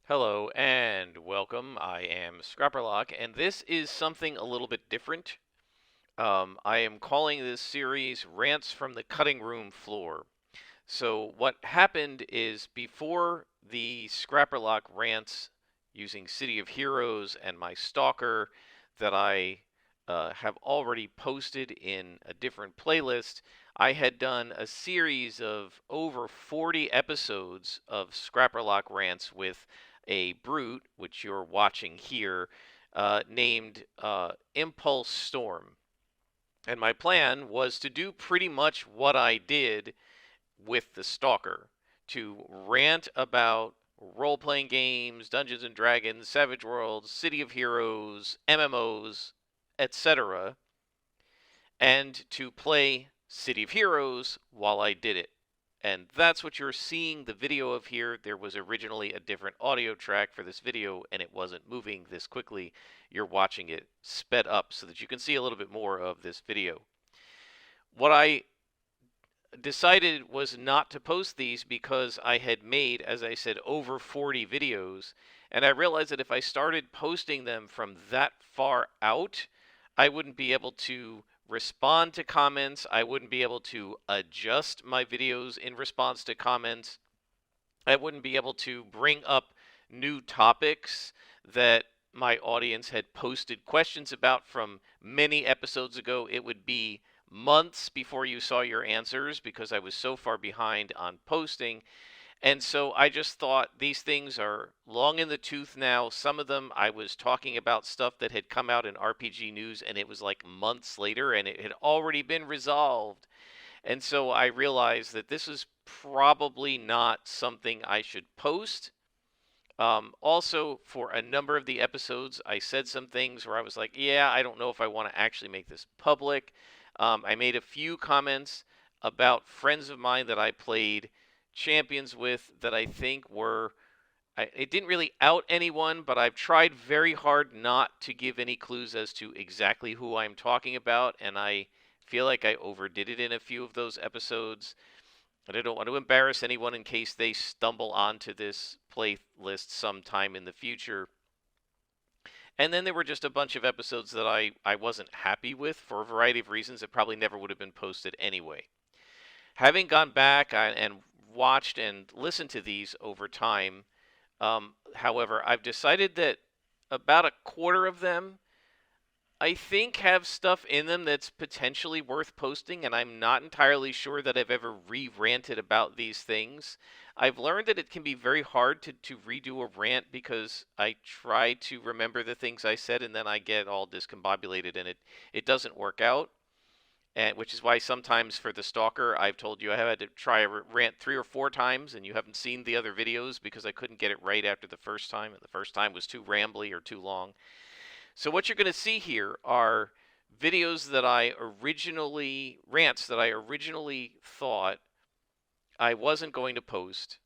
Hello and welcome. I am Scrapperlock, and this is something a little bit different. I am calling this series Rants from the Cutting Room Floor. So, what happened is before the Scrapperlock rants using City of Heroes and my Stalker that I have already posted in a different playlist, I had done a series of over 40 episodes of Scrapperlock rants with a brute, which you're watching here, named Impulse Storm. And my plan was to do pretty much what I did with the Stalker, to rant about role playing games, Dungeons and Dragons, Savage Worlds, City of Heroes, MMOs, etc., and to play City of Heroes while I did it. And that's what you're seeing the video of here. There was originally a different audio track for this video, and it wasn't moving this quickly. You're watching it sped up so that you can see a little bit more of this video. What I decided was not to post these because I had made, as I said, over 40 videos. And I realized that if I started posting them from that far out, I wouldn't be able to respond to comments. I wouldn't be able to adjust my videos in response to comments. I wouldn't be able to bring up new topics that my audience had posted questions about from many episodes ago. It would be months before you saw your answers because I was so far behind on posting. And so I just thought these things are long in the tooth now. Some of them I was talking about stuff that had come out in RPG news and it was like months later and it had already been resolved. And so I realized that this is probably not something I should post. Also, for a number of the episodes, I said some things where I was like, yeah, I don't know if I want to actually make this public. I made a few comments about friends of mine that I played champions with that I think were. It didn't really out anyone, but I've tried very hard not to give any clues as to exactly who I'm talking about, and I feel like I overdid it in a few of those episodes. And I don't want to embarrass anyone in case they stumble onto this playlist sometime in the future. And then there were just a bunch of episodes that I wasn't happy with for a variety of reasons that probably never would have been posted anyway. Having gone back and watched and listened to these over time, however, I've decided that about a quarter of them I think have stuff in them that's potentially worth posting, and I'm not entirely sure that I've ever re-ranted about these things. I've learned that it can be very hard to redo a rant because I try to remember the things I said and then I get all discombobulated and it doesn't work out. And which is why sometimes for the Stalker, I've told you I have had to try a rant 3 or 4 times, and you haven't seen the other videos because I couldn't get it right after the first time, and the first time was too rambly or too long. So what you're going to see here are videos that rants that I originally thought I wasn't going to post,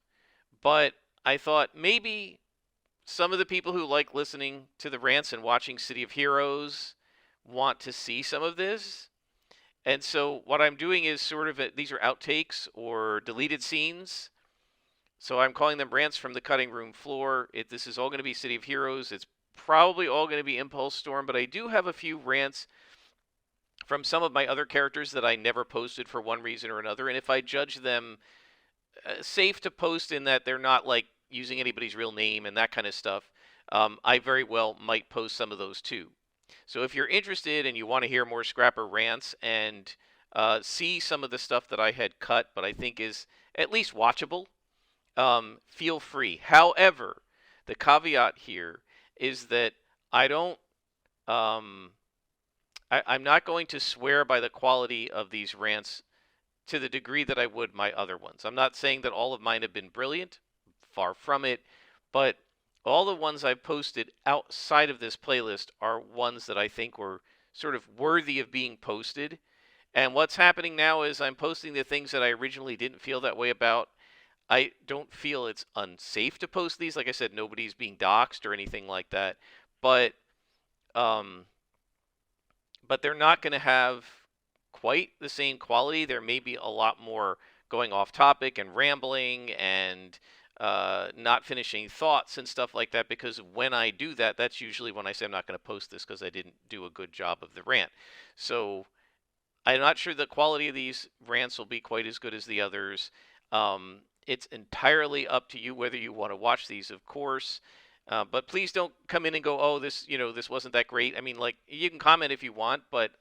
but I thought maybe some of the people who like listening to the rants and watching City of Heroes want to see some of this. And so what I'm doing is these are outtakes or deleted scenes. So I'm calling them rants from the cutting room floor. This is all going to be City of Heroes. It's probably all going to be Impulse Storm, but I do have a few rants from some of my other characters that I never posted for one reason or another. And if I judge them safe to post in that they're not like using anybody's real name and that kind of stuff, I very well might post some of those too. So if you're interested and you want to hear more Scrapper rants and see some of the stuff that I had cut, but I think is at least watchable, feel free. However, the caveat here is that I don't. I'm not going to swear by the quality of these rants to the degree that I would my other ones. I'm not saying that all of mine have been brilliant, far from it, but all the ones I've posted outside of this playlist are ones that I think were sort of worthy of being posted. And what's happening now is I'm posting the things that I originally didn't feel that way about. I don't feel it's unsafe to post these. Like I said, nobody's being doxxed or anything like that. But um, but they're not going to have quite the same quality. There may be a lot more going off topic and rambling and not finishing thoughts and stuff like that, because when I do that, that's usually when I say I'm not going to post this because I didn't do a good job of the rant. So I'm not sure the quality of these rants will be quite as good as the others. It's entirely up to you whether you want to watch these, of course. But please don't come in and go, oh, this wasn't that great. I mean, like, you can comment if you want, but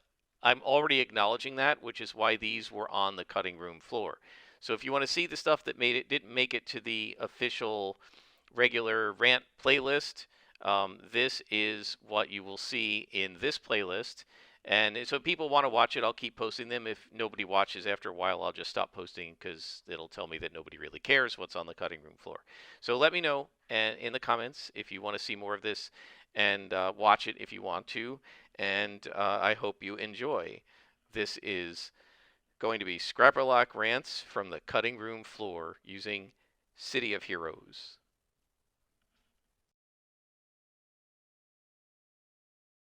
I'm already acknowledging that, which is why these were on the cutting room floor. So if you want to see the stuff that didn't make it to the official regular rant playlist, this is what you will see in this playlist. And so if people want to watch it, I'll keep posting them. If nobody watches after a while, I'll just stop posting because it'll tell me that nobody really cares what's on the cutting room floor. So let me know in the comments if you want to see more of this, and watch it if you want to. And I hope you enjoy. This is going to be Scrapperlock Rants from the cutting room floor using City of Heroes.